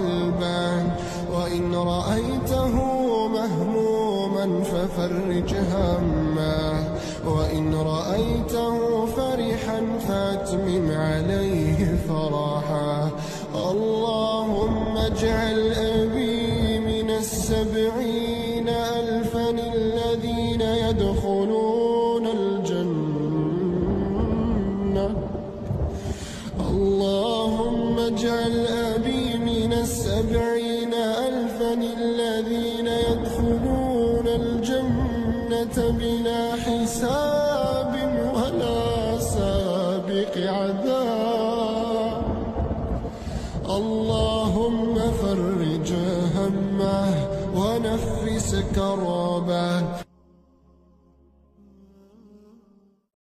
قلبه، وإن رأيته مهموما ففرج همه، وإن رأيته فرحا فأتمم عليه فرحه. اللهم اجعل أبي من 70,000 الذين يدخلون الجنة. اللهم اجعل أبي من 70,000 الذين يدخلون الجنة بلا حساب ولا سابق عذاب. اللهم فرج همه ونفس كربه